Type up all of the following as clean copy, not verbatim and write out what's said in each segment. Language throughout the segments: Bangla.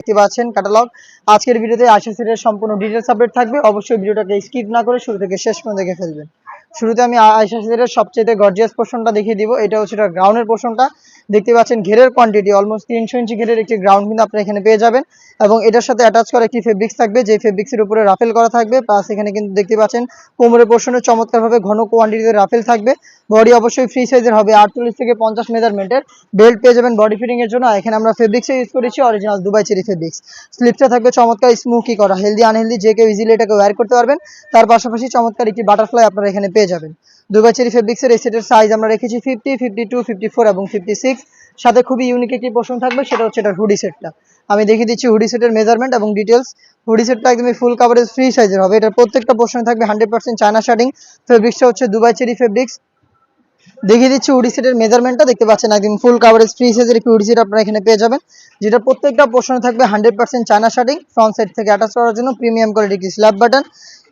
দেখতে পাচ্ছেন ক্যাটালগ। আজকের ভিডিওতে আয়শা সেটের সম্পূর্ণ ডিটেইলস আপডেট থাকবে, অবশ্যই ভিডিওটাকে স্কিপ না করে শুরু থেকে শেষ পর্যন্ত দেখে ফেলবেন। শুরুতে আমি আয়শা সেটের সবচেয়ে গর্জিয়াস পোর্শনটা দেখিয়ে দিব। এটা হচ্ছে গ্রাউন্ডের পোর্শনটা। দেখতে পাচ্ছেন ঘেরের কোয়ান্টিটি অলমোস্ট 300 ইঞ্চি ঘেরের একটি গ্রাউন্ড কিন্তু আপনারা এখানে পেয়ে যাবেন, এবং এটার সাথে অ্যাটাচ করা একটি ফেব্রিক্স থাকবে, যে ফেব্রিক্সের উপরে রাফেল করা থাকবে। প্লাস এখানে কিন্তু দেখতে পাচ্ছেন কোমরের পোর্শনে চমৎকারভাবে ঘন কোয়ান্টিটিতে রাফেল থাকবে। বডি অবশ্যই ফ্রি সাইজের হবে, 48 থেকে 50 মেজারমেন্টের। বেল্ট পেয়ে যাবেন বডি ফিটিং এর জন্য। এখানে আমরা ফেব্রিক্সে ইউজ করেছি অরিজিনাল দুবাই চেরি ফেব্রিক্স। স্লিপটা থাকবে চমৎকার স্মুকি করা, হেলদি আনহেলদি যে কেউ ইজিলি এটাকে ওয়্যার করতে পারবেন। তার পাশাপাশি চমৎকার একটি বাটারফ্লাই আপনারা এখানে পেয়ে যাবেন। দুবাই চেরি ফেব্রিক্সের এই সেটের সাইজ আমরা রেখেছি 50, 52, 54 এবং 56। সাথে খুবই ইউনিক একটি পোর্শন থাকবে, সেটা হচ্ছে এটা হুডি সেটটা। আমি দেখিয়ে দিচ্ছি হুডি সেটের মেজারমেন্ট এবং ডিটেলস। হুডি সেটটা একদমই ফুল কাভারেজ ফ্রি সাইজের হবে। এটার প্রত্যেকটা পোর্শনে থাকবে 100% চায়না শার্টিং। ফেব্রিক্সটা হচ্ছে দুবাই চেরি ফেব্রিক্স। দেখিয়ে দিচ্ছি হুডি সেটের মেজারমেন্টটা। দেখতে পাচ্ছেন একদম ফুল কাভারেজ ফ্রি সাইজের একটি হুডি সেট আপনারা এখানে পেয়ে যাবেন, যেটা প্রত্যেকটা পোর্শনে থাকবে 100% চায়না শার্টিং। ফ্রন্ট সাইড থেকে অ্যাটাচ করার জন্য প্রিমিয়াম কোয়ালিটি একটি স্ল্যাব বাটন।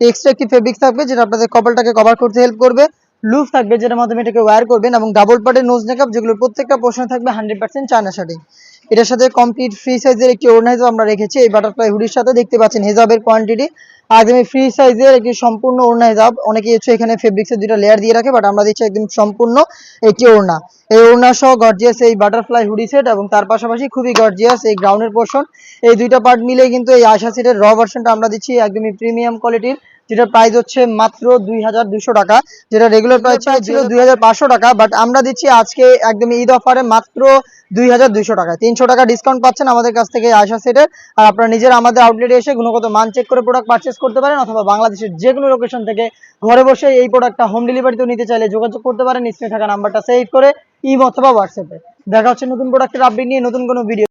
এক্সট্রা একটি ফেব্রিক্স থাকবে, যেটা আপনাদের কপালটাকে কভার করতে হেল্প করবে। লুপ থাকবে, যেটার মাধ্যমে এটাকে ওয়্যার করবেন, এবং ডাবল পার্টের নোজ মেকআপ, যেগুলো প্রত্যেকটা পোর্শনে থাকবে 100% চায়না শার্টিং। এটার সাথে কমপ্লিট ফ্রি সাইজের একটি ওড়না হিসাব আমরা রেখেছি এই বাটারফ্লাই হুডির সাথে। দেখতে পাচ্ছেন হেজাবের কোয়ান্টিটি একদমই ফ্রি সাইজের একটি সম্পূর্ণ ওড়না হিসাব। অনেকেই হচ্ছে এখানে ফেব্রিক্সের দুইটা লেয়ার দিয়ে রাখে, বাট আমরা দিচ্ছি একদম সম্পূর্ণ একটি ওড়না। এই ওড়না সহ গর্জিয়াস এই বাটারফ্লাই হুডি সেট, এবং তার পাশাপাশি খুবই গর্জিয়াস এই গ্রাউন্ডের পোর্শন। এই দুইটা পার্ট মিলে কিন্তু এই আয়শা সেটের র ভার্সনটা আমরা দিচ্ছি একদমই প্রিমিয়াম কোয়ালিটির, যেটার প্রাইস হচ্ছে মাত্র 2200 টাকা। যেটা রেগুলার প্রাইস ছিল 2500 টাকা, বাট আমরা দিচ্ছি আজকে একদমই ঈদ অফারে মাত্র 2200 টাকায়। 300 টাকা ডিসকাউন্ট পাচ্ছেন আমাদের কাছ থেকে আয়শা সেটের। আর আপনারা নিজেরা আমাদের আউটলেটে এসে গুণগত মান চেক করে প্রোডাক্ট পারচেস করতে পারেন, অথবা বাংলাদেশের যে কোনো লোকেশন থেকে ঘরে বসে এই প্রোডাক্টটা হোম ডেলিভারিতেও নিতে চাইলে যোগাযোগ করতে পারেন স্ক্রিনে থাকা নাম্বারটা সেভ করে, ইমো অথবা হোয়াটসঅ্যাপে। দেখা হচ্ছে নতুন প্রোডাক্টের আপডেট নিয়ে নতুন কোনো ভিডিও।